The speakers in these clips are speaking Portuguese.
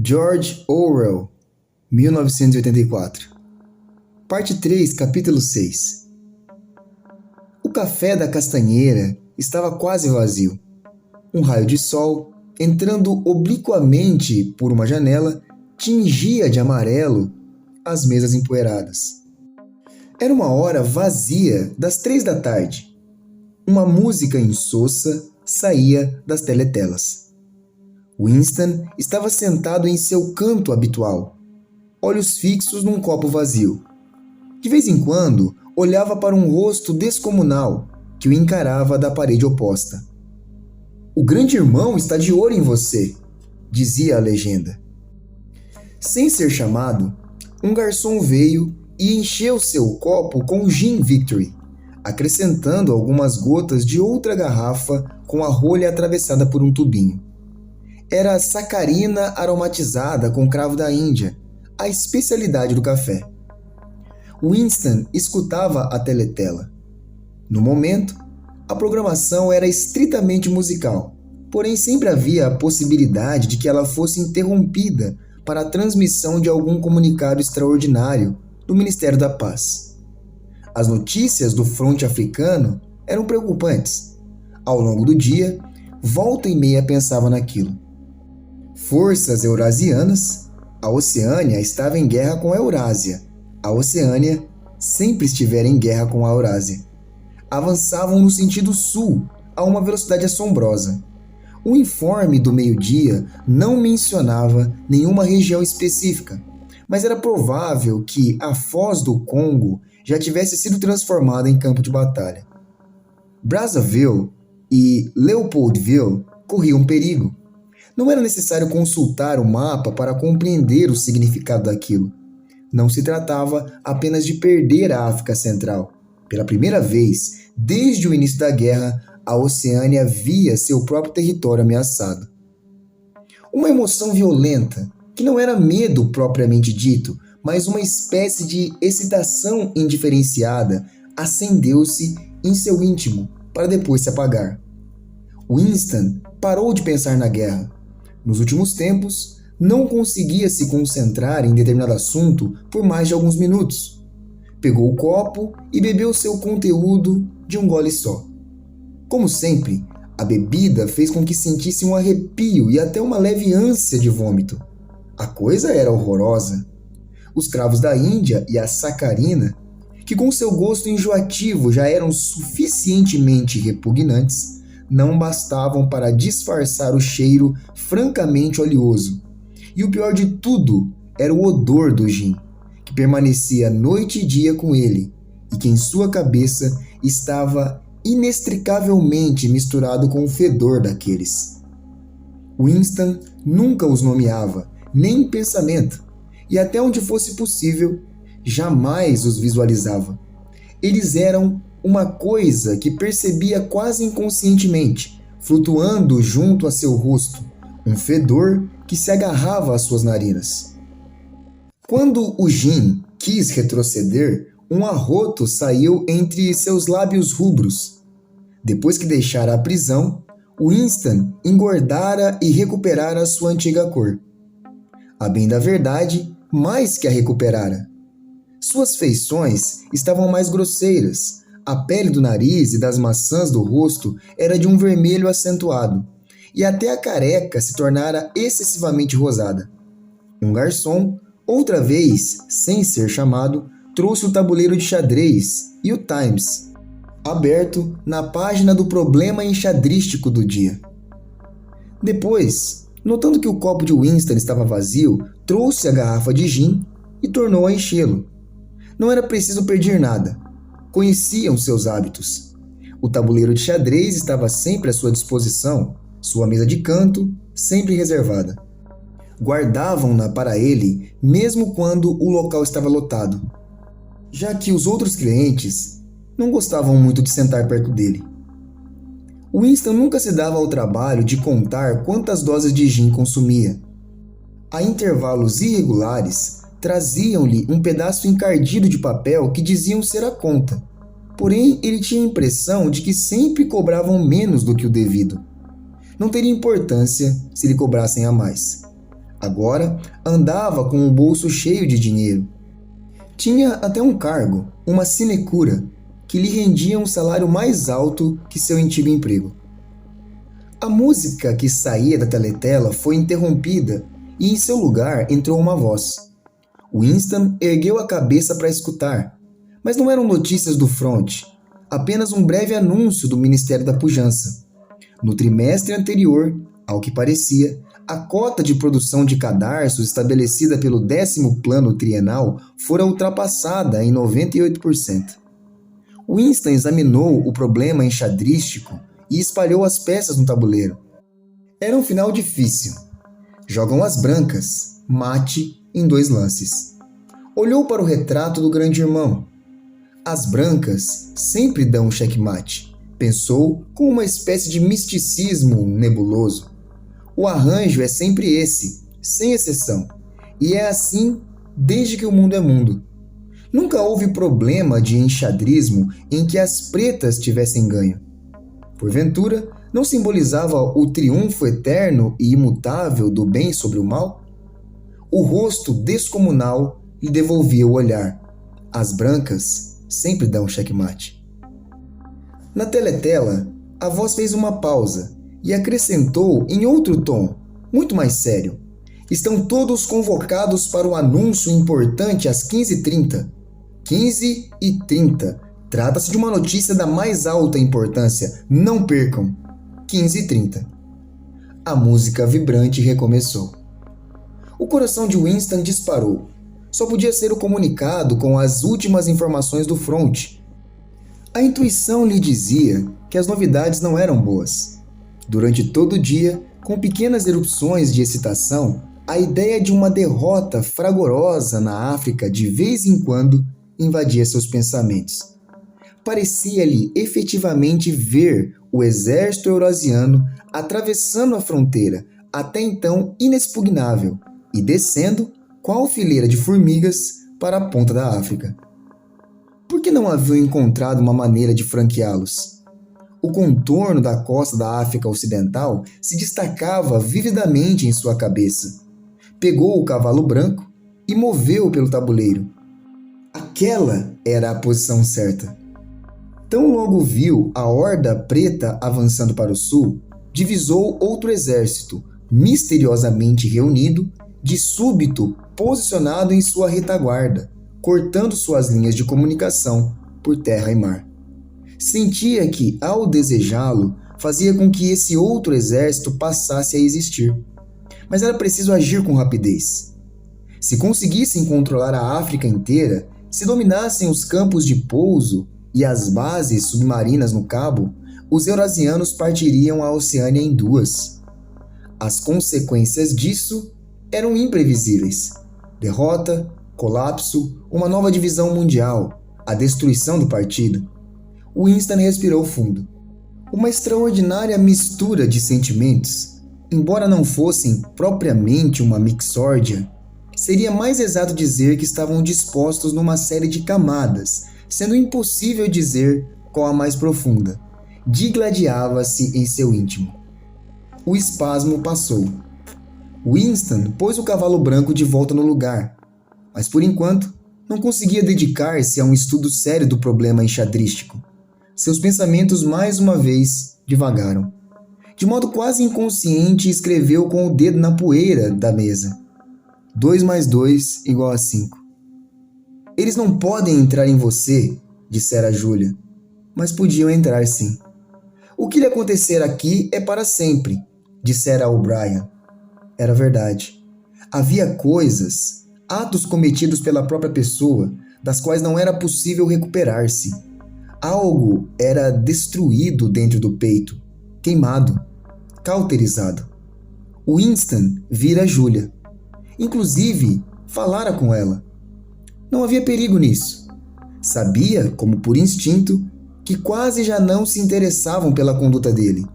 George Orwell, 1984. Parte 3, capítulo 6. O café da castanheira estava quase vazio. Um raio de sol, entrando obliquamente por uma janela, tingia de amarelo as mesas empoeiradas. Era uma hora vazia das 3 da tarde. Uma música insossa saía das teletelas. Winston estava sentado em seu canto habitual, olhos fixos num copo vazio. De vez em quando, olhava para um rosto descomunal que o encarava da parede oposta. "O grande irmão está de olho em você", dizia a legenda. Sem ser chamado, um garçom veio e encheu seu copo com gin Victory, acrescentando algumas gotas de outra garrafa com a rolha atravessada por um tubinho. Era sacarina aromatizada com cravo da Índia, a especialidade do café. Winston escutava a teletela. No momento, a programação era estritamente musical, porém sempre havia a possibilidade de que ela fosse interrompida para a transmissão de algum comunicado extraordinário do Ministério da Paz. As notícias do fronte africano eram preocupantes. Ao longo do dia, volta e meia pensava naquilo. Forças eurasianas, a Oceânia estava em guerra com a Eurásia. A Oceânia sempre estivera em guerra com a Eurásia. Avançavam no sentido sul, a uma velocidade assombrosa. O informe do meio-dia não mencionava nenhuma região específica, mas era provável que a Foz do Congo já tivesse sido transformada em campo de batalha. Brazzaville e Leopoldville corriam perigo. Não era necessário consultar o mapa para compreender o significado daquilo. Não se tratava apenas de perder a África Central. Pela primeira vez, desde o início da guerra, a Oceânia via seu próprio território ameaçado. Uma emoção violenta, que não era medo propriamente dito, mas uma espécie de excitação indiferenciada, acendeu-se em seu íntimo para depois se apagar. Winston parou de pensar na guerra. Nos últimos tempos, não conseguia se concentrar em determinado assunto por mais de alguns minutos. Pegou o copo e bebeu seu conteúdo de um gole só. Como sempre, a bebida fez com que sentisse um arrepio e até uma leve ânsia de vômito. A coisa era horrorosa. Os cravos da Índia e a sacarina, que com seu gosto enjoativo já eram suficientemente repugnantes, não bastavam para disfarçar o cheiro francamente oleoso. E o pior de tudo era o odor do gin, que permanecia noite e dia com ele, e que em sua cabeça estava inextricavelmente misturado com o fedor daqueles. Winston nunca os nomeava, nem em pensamento, e até onde fosse possível, jamais os visualizava. Eles eram uma coisa que percebia quase inconscientemente, flutuando junto a seu rosto, um fedor que se agarrava às suas narinas. Quando o gin quis retroceder, um arroto saiu entre seus lábios rubros. Depois que deixara a prisão, Winston engordara e recuperara sua antiga cor. A bem da verdade, mais que a recuperara. Suas feições estavam mais grosseiras. A pele do nariz e das maçãs do rosto era de um vermelho acentuado, e até a careca se tornara excessivamente rosada. Um garçom, outra vez, sem ser chamado, trouxe o tabuleiro de xadrez e o Times, aberto na página do problema enxadrístico do dia. Depois, notando que o copo de Winston estava vazio, trouxe a garrafa de gin e tornou a enchê-lo. Não era preciso pedir nada. Conheciam seus hábitos. O tabuleiro de xadrez estava sempre à sua disposição, sua mesa de canto sempre reservada. Guardavam-na para ele mesmo quando o local estava lotado, já que os outros clientes não gostavam muito de sentar perto dele. Winston nunca se dava ao trabalho de contar quantas doses de gin consumia. A intervalos irregulares, traziam-lhe um pedaço encardido de papel que diziam ser a conta. Porém, ele tinha a impressão de que sempre cobravam menos do que o devido. Não teria importância se lhe cobrassem a mais. Agora andava com o bolso cheio de dinheiro. Tinha até um cargo, uma sinecura, que lhe rendia um salário mais alto que seu antigo emprego. A música que saía da teletela foi interrompida e em seu lugar entrou uma voz. Winston ergueu a cabeça para escutar, mas não eram notícias do fronte, apenas um breve anúncio do Ministério da Pujança. No trimestre anterior, ao que parecia, a cota de produção de cadarços estabelecida pelo 10º Plano Trienal fora ultrapassada em 98%. Winston examinou o problema enxadrístico e espalhou as peças no tabuleiro. Era um final difícil. Jogam as brancas, mate em 2 lances. Olhou para o retrato do grande irmão. As brancas sempre dão checkmate, pensou com uma espécie de misticismo nebuloso. O arranjo é sempre esse, sem exceção, e é assim desde que o mundo é mundo. Nunca houve problema de enxadrismo em que as pretas tivessem ganho. Porventura, não simbolizava o triunfo eterno e imutável do bem sobre o mal? O rosto descomunal lhe devolvia o olhar. As brancas sempre dão checkmate. Na teletela, a voz fez uma pausa e acrescentou em outro tom, muito mais sério. Estão todos convocados para o anúncio importante às 15h30. 15h30. Trata-se de uma notícia da mais alta importância. Não percam. 15h30. A música vibrante recomeçou. O coração de Winston disparou. Só podia ser o comunicado com as últimas informações do fronte. A intuição lhe dizia que as novidades não eram boas. Durante todo o dia, com pequenas erupções de excitação, a ideia de uma derrota fragorosa na África de vez em quando invadia seus pensamentos. Parecia-lhe efetivamente ver o exército eurasiano atravessando a fronteira, até então inexpugnável, e descendo, qual fileira de formigas, para a ponta da África. Por que não haviam encontrado uma maneira de franqueá-los? O contorno da costa da África Ocidental se destacava vividamente em sua cabeça. Pegou o cavalo branco e moveu pelo tabuleiro. Aquela era a posição certa. Tão logo viu a horda preta avançando para o sul, divisou outro exército, misteriosamente reunido, de súbito posicionado em sua retaguarda, cortando suas linhas de comunicação por terra e mar. Sentia que, ao desejá-lo, fazia com que esse outro exército passasse a existir. Mas era preciso agir com rapidez. Se conseguissem controlar a África inteira, se dominassem os campos de pouso e as bases submarinas no cabo, os eurasianos partiriam a Oceânia em 2. As consequências disso eram imprevisíveis. Derrota, colapso, uma nova divisão mundial, a destruição do partido. Winston respirou fundo. Uma extraordinária mistura de sentimentos, embora não fossem propriamente uma mixórdia, seria mais exato dizer que estavam dispostos numa série de camadas, sendo impossível dizer qual a mais profunda. Digladiava-se em seu íntimo. O espasmo passou. Winston pôs o cavalo branco de volta no lugar, mas por enquanto não conseguia dedicar-se a um estudo sério do problema enxadrístico. Seus pensamentos mais uma vez divagaram. De modo quase inconsciente, escreveu com o dedo na poeira da mesa. 2 mais 2 igual a 5. Eles não podem entrar em você, dissera Júlia, mas podiam entrar sim. O que lhe acontecer aqui é para sempre, dissera O'Brien. Era verdade. Havia coisas, atos cometidos pela própria pessoa, das quais não era possível recuperar-se. Algo era destruído dentro do peito, queimado, cauterizado. Winston vira Júlia. Inclusive, falara com ela. Não havia perigo nisso. Sabia, como por instinto, que quase já não se interessavam pela conduta dele.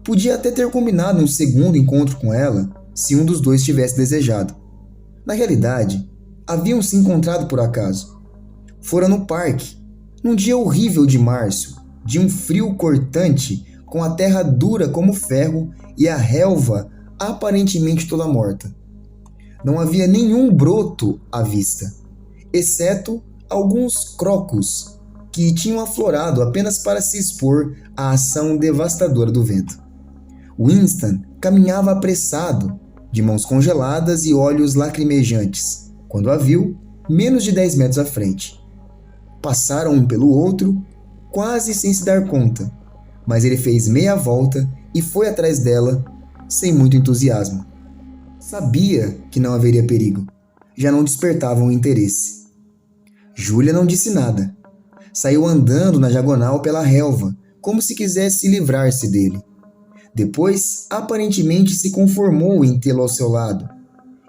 Podia até ter combinado um segundo encontro com ela, se um dos dois tivesse desejado. Na realidade, haviam se encontrado por acaso. Fora no parque, num dia horrível de março, de um frio cortante, com a terra dura como ferro e a relva aparentemente toda morta. Não havia nenhum broto à vista, exceto alguns crocus que tinham aflorado apenas para se expor à ação devastadora do vento. Winston caminhava apressado, de mãos congeladas e olhos lacrimejantes, quando a viu menos de 10 metros à frente. Passaram um pelo outro, quase sem se dar conta, mas ele fez meia volta e foi atrás dela sem muito entusiasmo. Sabia que não haveria perigo, já não despertavam interesse. Júlia não disse nada. Saiu andando na diagonal pela relva, como se quisesse livrar-se dele. Depois, aparentemente se conformou em tê-lo ao seu lado.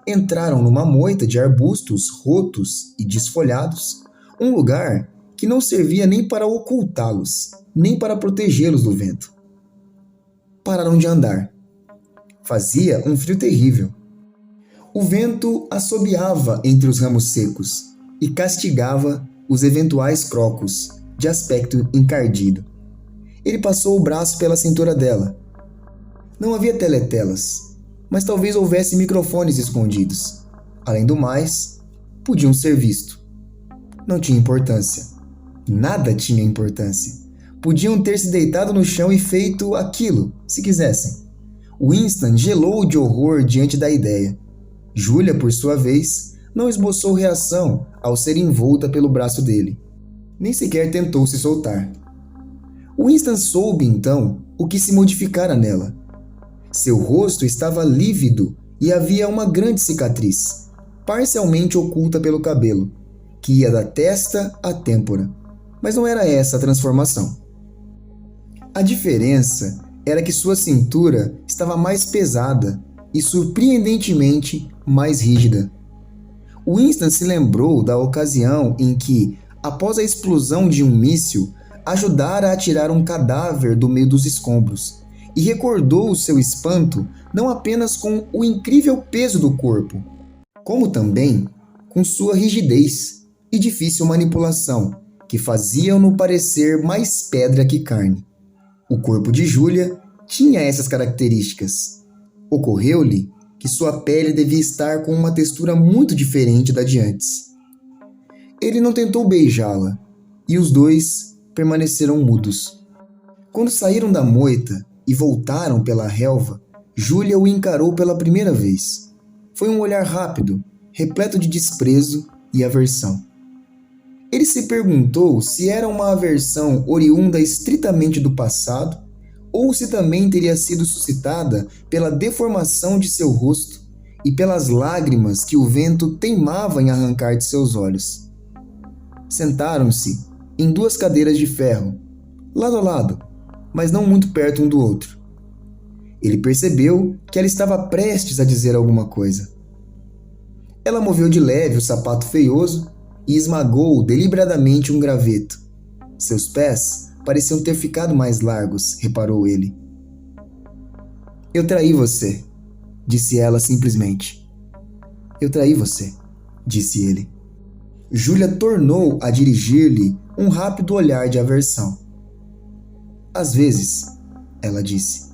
Entraram numa moita de arbustos rotos e desfolhados, um lugar que não servia nem para ocultá-los, nem para protegê-los do vento. Pararam de andar. Fazia um frio terrível. O vento assobiava entre os ramos secos e castigava os eventuais crocos, de aspecto encardido. Ele passou o braço pela cintura dela. Não havia teletelas, mas talvez houvesse microfones escondidos. Além do mais, podiam ser vistos. Não tinha importância. Nada tinha importância. Podiam ter se deitado no chão e feito aquilo, se quisessem. Winston gelou de horror diante da ideia. Júlia, por sua vez, não esboçou reação ao ser envolta pelo braço dele. Nem sequer tentou se soltar. Winston soube, então, o que se modificara nela. Seu rosto estava lívido e havia uma grande cicatriz, parcialmente oculta pelo cabelo, que ia da testa à têmpora. Mas não era essa a transformação. A diferença era que sua cintura estava mais pesada e surpreendentemente mais rígida. Winston se lembrou da ocasião em que, após a explosão de um míssil, ajudara a tirar um cadáver do meio dos escombros e recordou o seu espanto não apenas com o incrível peso do corpo, como também com sua rigidez e difícil manipulação, que faziam-no parecer mais pedra que carne. O corpo de Júlia tinha essas características. Ocorreu-lhe que sua pele devia estar com uma textura muito diferente da de antes. Ele não tentou beijá-la, e os dois permaneceram mudos. Quando saíram da moita e voltaram pela relva, Júlia o encarou pela primeira vez. Foi um olhar rápido, repleto de desprezo e aversão. Ele se perguntou se era uma aversão oriunda estritamente do passado ou se também teria sido suscitada pela deformação de seu rosto e pelas lágrimas que o vento teimava em arrancar de seus olhos. Sentaram-se em duas cadeiras de ferro, lado a lado, mas não muito perto um do outro. Ele percebeu que ela estava prestes a dizer alguma coisa. Ela moveu de leve o sapato feioso e esmagou deliberadamente um graveto. Seus pés pareciam ter ficado mais largos, reparou ele. Eu traí você, disse ela simplesmente. Eu traí você, disse ele. Júlia tornou a dirigir-lhe um rápido olhar de aversão. Às vezes, ela disse,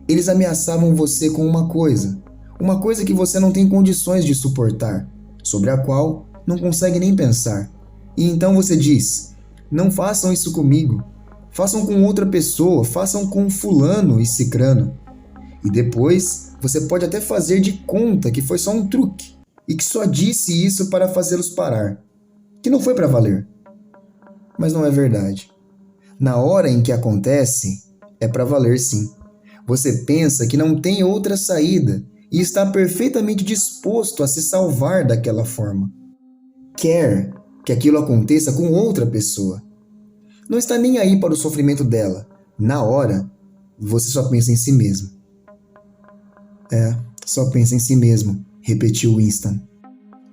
eles ameaçavam você com uma coisa que você não tem condições de suportar, sobre a qual não consegue nem pensar. E então você diz, não façam isso comigo, façam com outra pessoa, façam com fulano e cicrano. E depois você pode até fazer de conta que foi só um truque e que só disse isso para fazê-los parar, que não foi para valer. Mas não é verdade. Na hora em que acontece, é para valer sim. Você pensa que não tem outra saída e está perfeitamente disposto a se salvar daquela forma. Quer que aquilo aconteça com outra pessoa. Não está nem aí para o sofrimento dela. Na hora, você só pensa em si mesmo. Só pensa em si mesmo, repetiu Winston.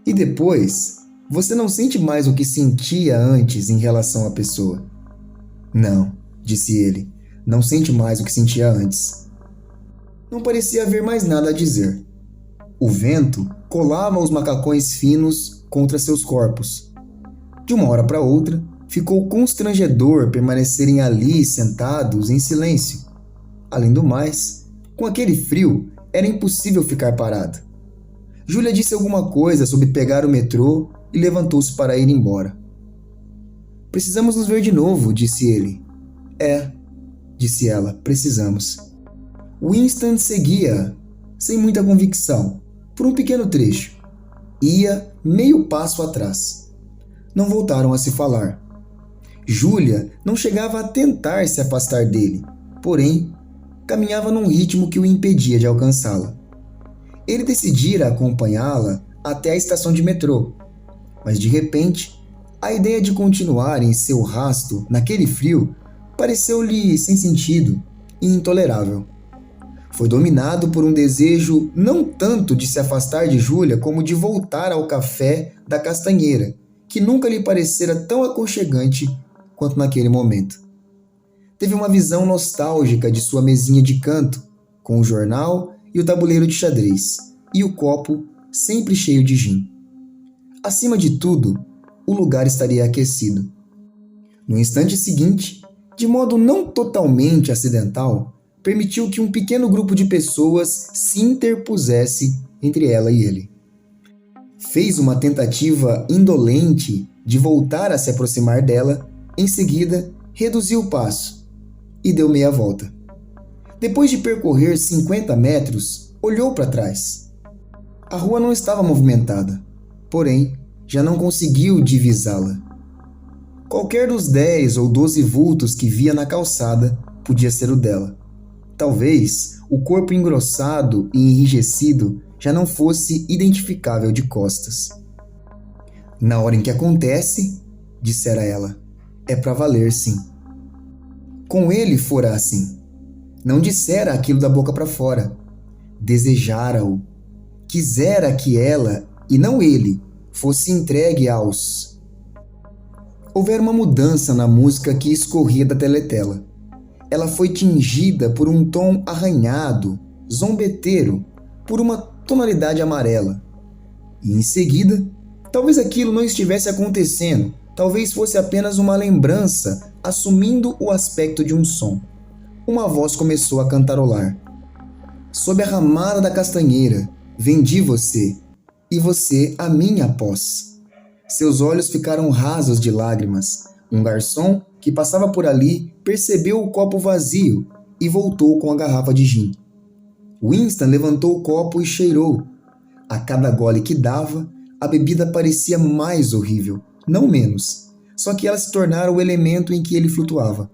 E depois, você não sente mais o que sentia antes em relação à pessoa. Não, disse ele, não sente mais o que sentia antes. Não parecia haver mais nada a dizer. O vento colava os macacões finos contra seus corpos. De uma hora para outra, ficou constrangedor permanecerem ali sentados em silêncio. Além do mais, com aquele frio, era impossível ficar parado. Júlia disse alguma coisa sobre pegar o metrô e levantou-se para ir embora. Precisamos nos ver de novo, disse ele. É, disse ela, precisamos. Winston seguia, sem muita convicção, por um pequeno trecho. Ia meio passo atrás. Não voltaram a se falar. Júlia não chegava a tentar se afastar dele, porém, caminhava num ritmo que o impedia de alcançá-la. Ele decidira acompanhá-la até a estação de metrô, mas de repente, a ideia de continuar em seu rasto naquele frio pareceu-lhe sem sentido e intolerável. Foi dominado por um desejo não tanto de se afastar de Júlia como de voltar ao café da Castanheira, que nunca lhe parecera tão aconchegante quanto naquele momento. Teve uma visão nostálgica de sua mesinha de canto, com o jornal e o tabuleiro de xadrez, e o copo sempre cheio de gin. Acima de tudo, o lugar estaria aquecido. No instante seguinte, de modo não totalmente acidental, permitiu que um pequeno grupo de pessoas se interpusesse entre ela e ele. Fez uma tentativa indolente de voltar a se aproximar dela, em seguida reduziu o passo e deu meia volta. Depois de percorrer 50 metros, olhou para trás. A rua não estava movimentada, porém, já não conseguiu divisá-la. Qualquer dos 10 ou 12 vultos que via na calçada podia ser o dela. Talvez o corpo engrossado e enrijecido já não fosse identificável de costas. Na hora em que acontece, dissera ela, é para valer, sim. Com ele fora assim. Não dissera aquilo da boca para fora. Desejara-o. Quisera que ela, e não ele, fosse entregue aos... Houvera uma mudança na música que escorria da teletela. Ela foi tingida por um tom arranhado, zombeteiro, por uma tonalidade amarela. E em seguida, talvez aquilo não estivesse acontecendo, talvez fosse apenas uma lembrança assumindo o aspecto de um som. Uma voz começou a cantarolar. Sob a ramada da castanheira, vendi você, e você a minha após. Seus olhos ficaram rasos de lágrimas. Um garçom que passava por ali percebeu o copo vazio e voltou com a garrafa de gin. Winston levantou o copo e cheirou. A cada gole que dava, a bebida parecia mais horrível, não menos. Só que ela se tornara o elemento em que ele flutuava.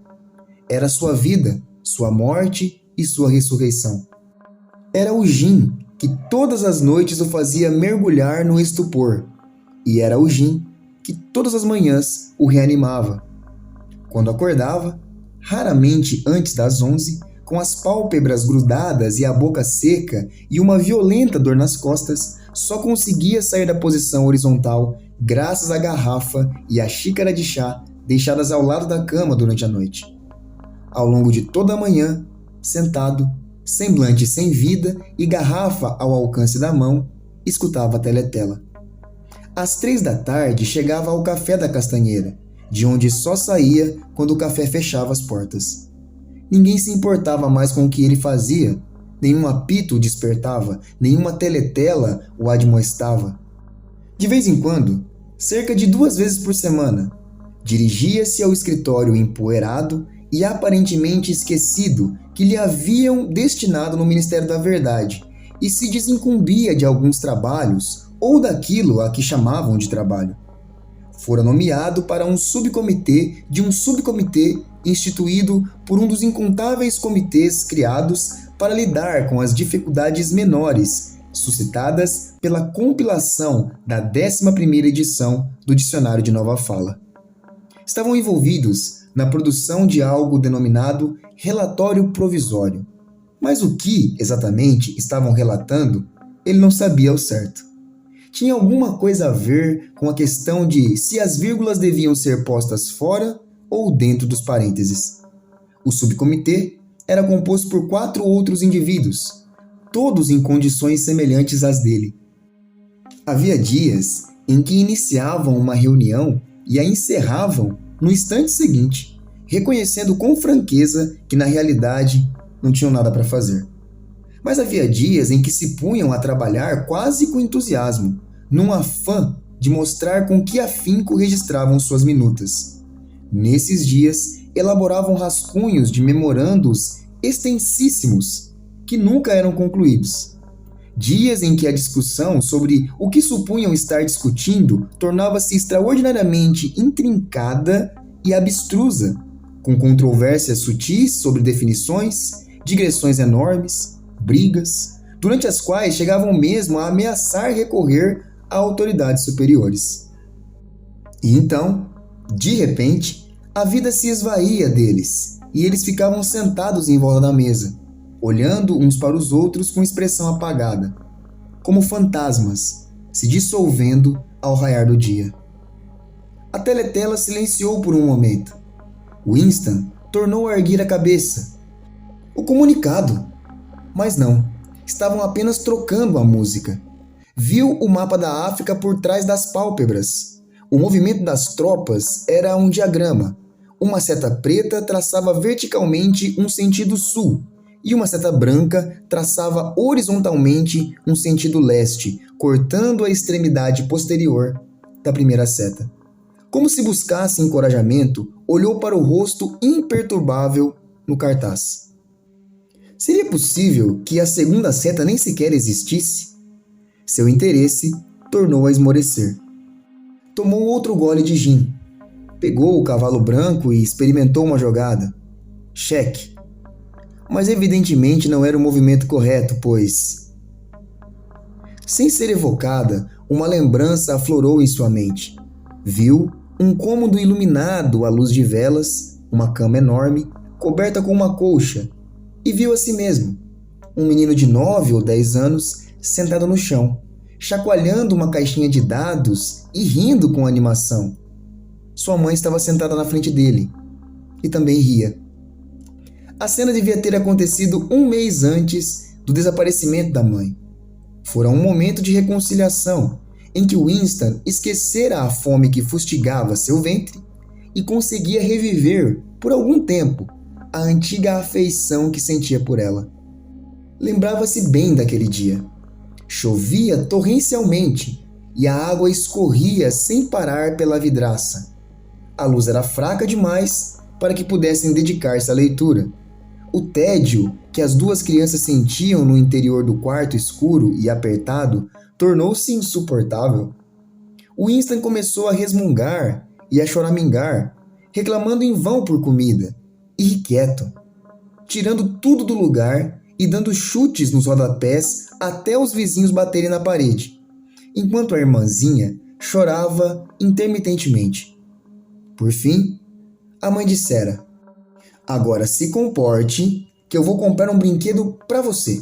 Era sua vida, sua morte e sua ressurreição. Era o gin que todas as noites o fazia mergulhar no estupor. E era o gin que todas as manhãs o reanimava. Quando acordava, raramente antes das 11, com as pálpebras grudadas e a boca seca e uma violenta dor nas costas, só conseguia sair da posição horizontal graças à garrafa e à xícara de chá deixadas ao lado da cama durante a noite. Ao longo de toda a manhã, sentado, semblante sem vida e garrafa ao alcance da mão, escutava a teletela. Às 3 da tarde chegava ao café da Castanheira, de onde só saía quando o café fechava as portas. Ninguém se importava mais com o que ele fazia, nenhum apito o despertava, nenhuma teletela o admoestava. De vez em quando, cerca de 2 vezes por semana, dirigia-se ao escritório empoeirado e aparentemente esquecido que lhe haviam destinado no Ministério da Verdade e se desincumbia de alguns trabalhos ou daquilo a que chamavam de trabalho. Fora nomeado para um subcomitê de um subcomitê instituído por um dos incontáveis comitês criados para lidar com as dificuldades menores suscitadas pela compilação da 11ª edição do Dicionário de Nova Fala. Estavam envolvidos na produção de algo denominado relatório provisório. Mas o que, exatamente, estavam relatando, ele não sabia ao certo. Tinha alguma coisa a ver com a questão de se as vírgulas deviam ser postas fora ou dentro dos parênteses. O subcomitê era composto por 4 outros indivíduos, todos em condições semelhantes às dele. Havia dias em que iniciavam uma reunião e a encerravam no instante seguinte, reconhecendo com franqueza que na realidade não tinham nada para fazer. Mas havia dias em que se punham a trabalhar quase com entusiasmo, num afã de mostrar com que afinco registravam suas minutas. Nesses dias, elaboravam rascunhos de memorandos extensíssimos que nunca eram concluídos. Dias em que a discussão sobre o que supunham estar discutindo tornava-se extraordinariamente intrincada e abstrusa, com controvérsias sutis sobre definições, digressões enormes, brigas, durante as quais chegavam mesmo a ameaçar recorrer a autoridades superiores. E então, de repente, a vida se esvaía deles e eles ficavam sentados em volta da mesa, olhando uns para os outros com expressão apagada, como fantasmas se dissolvendo ao raiar do dia. A teletela silenciou por um momento. Winston tornou a erguer a cabeça. O comunicado! Mas não, estavam apenas trocando a música. Viu o mapa da África por trás das pálpebras. O movimento das tropas era um diagrama. Uma seta preta traçava verticalmente um sentido sul, e uma seta branca traçava horizontalmente um sentido leste, cortando a extremidade posterior da primeira seta. Como se buscasse encorajamento, olhou para o rosto imperturbável no cartaz. Seria possível que a segunda seta nem sequer existisse? Seu interesse tornou a esmorecer. Tomou outro gole de gin. Pegou o cavalo branco e experimentou uma jogada. Cheque. Mas evidentemente não era o movimento correto, pois... Sem ser evocada, uma lembrança aflorou em sua mente. Viu um cômodo iluminado à luz de velas, uma cama enorme, coberta com uma colcha, e viu a si mesmo, um menino de 9 ou 10 anos, sentado no chão, chacoalhando uma caixinha de dados e rindo com animação. Sua mãe estava sentada na frente dele, e também ria. A cena devia ter acontecido um mês antes do desaparecimento da mãe. Fora um momento de reconciliação, em que Winston esquecera a fome que fustigava seu ventre e conseguia reviver, por algum tempo, a antiga afeição que sentia por ela. Lembrava-se bem daquele dia. Chovia torrencialmente e a água escorria sem parar pela vidraça. A luz era fraca demais para que pudessem dedicar-se à leitura. O tédio que as duas crianças sentiam no interior do quarto escuro e apertado tornou-se insuportável. Winston começou a resmungar e a choramingar, reclamando em vão por comida, irrequieto, tirando tudo do lugar e dando chutes nos rodapés até os vizinhos baterem na parede, enquanto a irmãzinha chorava intermitentemente. Por fim, a mãe dissera: "Agora se comporte, que eu vou comprar um brinquedo para você.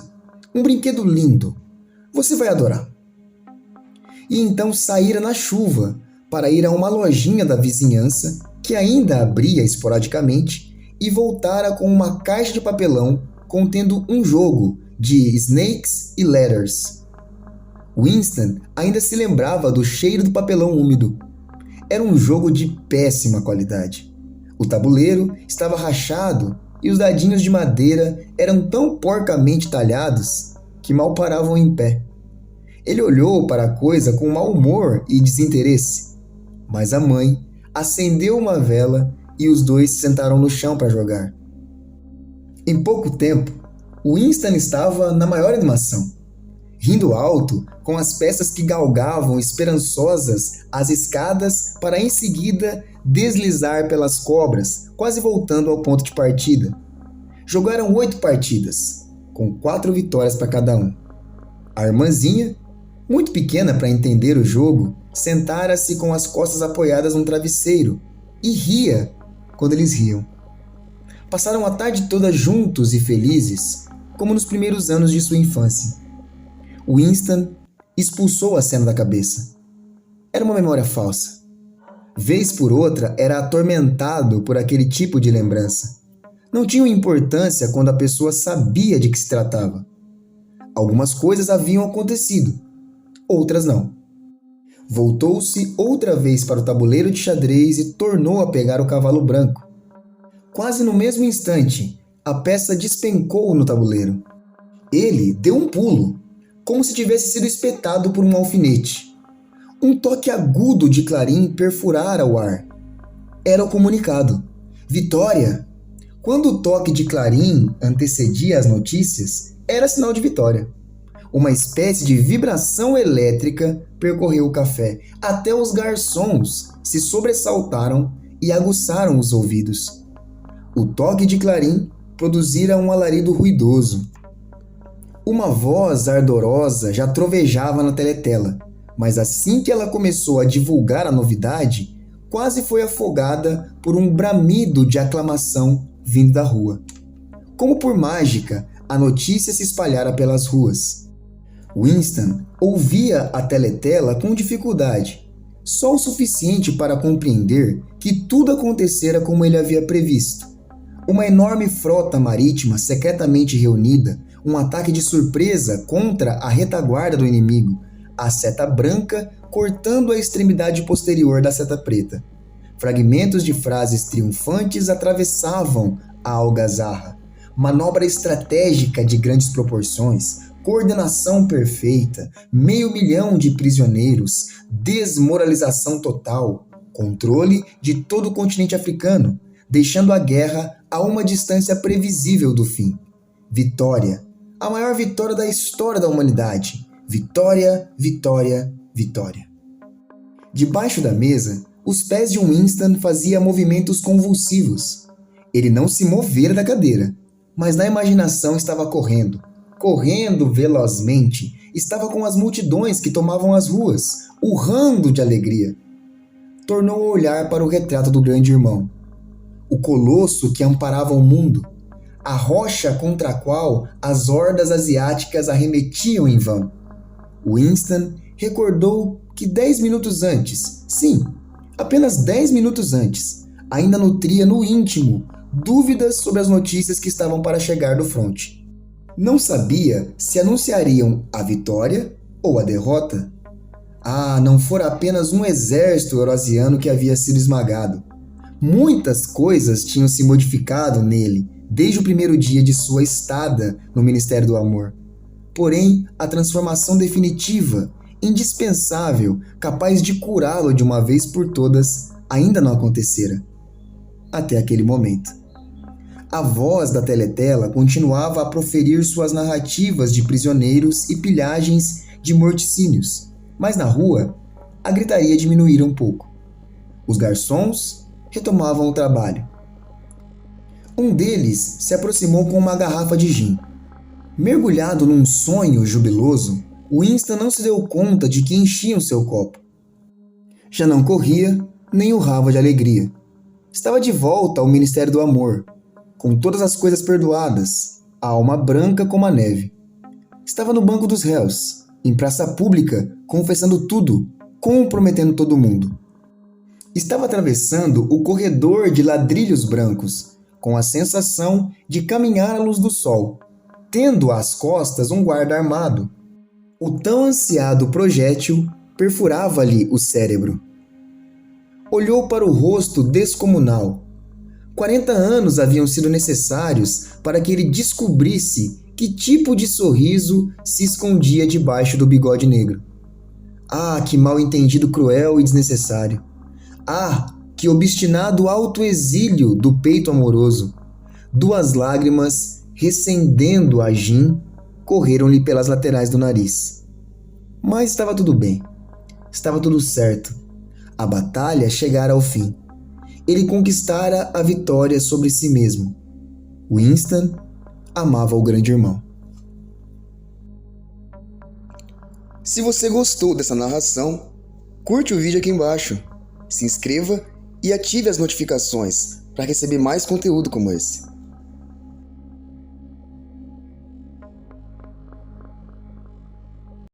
Um brinquedo lindo. Você vai adorar." E então saíra na chuva para ir a uma lojinha da vizinhança que ainda abria esporadicamente e voltara com uma caixa de papelão contendo um jogo de snakes e ladders. Winston ainda se lembrava do cheiro do papelão úmido. Era um jogo de péssima qualidade. O tabuleiro estava rachado e os dadinhos de madeira eram tão porcamente talhados que mal paravam em pé. Ele olhou para a coisa com mau humor e desinteresse, mas a mãe acendeu uma vela e os dois se sentaram no chão para jogar. Em pouco tempo, Winston estava na maior animação, rindo alto com as peças que galgavam esperançosas as escadas para em seguida deslizar pelas cobras, quase voltando ao ponto de partida. Jogaram 8 partidas, com 4 vitórias para cada um. A irmãzinha, muito pequena para entender o jogo, sentara-se com as costas apoiadas num travesseiro e ria quando eles riam. Passaram a tarde toda juntos e felizes, como nos primeiros anos de sua infância. Winston expulsou a cena da cabeça. Era uma memória falsa. Vez por outra era atormentado por aquele tipo de lembrança. Não tinha importância quando a pessoa sabia de que se tratava. Algumas coisas haviam acontecido, outras não. Voltou-se outra vez para o tabuleiro de xadrez e tornou a pegar o cavalo branco. Quase no mesmo instante, a peça despencou no tabuleiro. Ele deu um pulo, como se tivesse sido espetado por um alfinete. Um toque agudo de clarim perfurara o ar. Era o comunicado. Vitória! Quando o toque de clarim antecedia as notícias, era sinal de vitória. Uma espécie de vibração elétrica percorreu o café. Até os garçons se sobressaltaram e aguçaram os ouvidos. O toque de clarim produzira um alarido ruidoso. Uma voz ardorosa já trovejava na teletela, mas assim que ela começou a divulgar a novidade, quase foi afogada por um bramido de aclamação vindo da rua. Como por mágica, a notícia se espalhara pelas ruas. Winston ouvia a teletela com dificuldade, só o suficiente para compreender que tudo acontecera como ele havia previsto. Uma enorme frota marítima secretamente reunida, um ataque de surpresa contra a retaguarda do inimigo, a seta branca cortando a extremidade posterior da seta preta. Fragmentos de frases triunfantes atravessavam a algazarra. Manobra estratégica de grandes proporções, coordenação perfeita, 500.000 de prisioneiros, desmoralização total, controle de todo o continente africano, deixando a guerra a uma distância previsível do fim. Vitória. A maior vitória da história da humanidade. Vitória, vitória, vitória. Debaixo da mesa, os pés de Winston faziam movimentos convulsivos. Ele não se movera da cadeira, mas na imaginação estava correndo velozmente, estava com as multidões que tomavam as ruas, urrando de alegria. Tornou a olhar para o retrato do grande irmão. O colosso que amparava o mundo, a rocha contra a qual as hordas asiáticas arremetiam em vão. Winston recordou que 10 minutos antes, sim, apenas 10 minutos antes, ainda nutria no íntimo dúvidas sobre as notícias que estavam para chegar do fronte. Não sabia se anunciariam a vitória ou a derrota. Não fora apenas um exército eurasiano que havia sido esmagado. Muitas coisas tinham se modificado nele desde o primeiro dia de sua estada no Ministério do Amor. Porém, a transformação definitiva, indispensável, capaz de curá-lo de uma vez por todas, ainda não acontecera. Até aquele momento. A voz da teletela continuava a proferir suas narrativas de prisioneiros e pilhagens de morticínios, mas na rua, a gritaria diminuíra um pouco. Os garçons retomavam o trabalho. Um deles se aproximou com uma garrafa de gin. Mergulhado num sonho jubiloso, Winston não se deu conta de que enchia o seu copo. Já não corria, nem urrava de alegria. Estava de volta ao Ministério do Amor, com todas as coisas perdoadas, a alma branca como a neve. Estava no banco dos réus, em praça pública, confessando tudo, comprometendo todo mundo. Estava atravessando o corredor de ladrilhos brancos, com a sensação de caminhar à luz do sol, tendo às costas um guarda armado. O tão ansiado projétil perfurava-lhe o cérebro. Olhou para o rosto descomunal. 40 anos haviam sido necessários para que ele descobrisse que tipo de sorriso se escondia debaixo do bigode negro. Que mal-entendido cruel e desnecessário. Que obstinado autoexílio do peito amoroso. 2 lágrimas, recendendo a gin, correram-lhe pelas laterais do nariz. Mas estava tudo bem. Estava tudo certo. A batalha chegara ao fim. Ele conquistara a vitória sobre si mesmo. Winston amava o grande irmão. Se você gostou dessa narração, curte o vídeo aqui embaixo, se inscreva e ative as notificações para receber mais conteúdo como esse.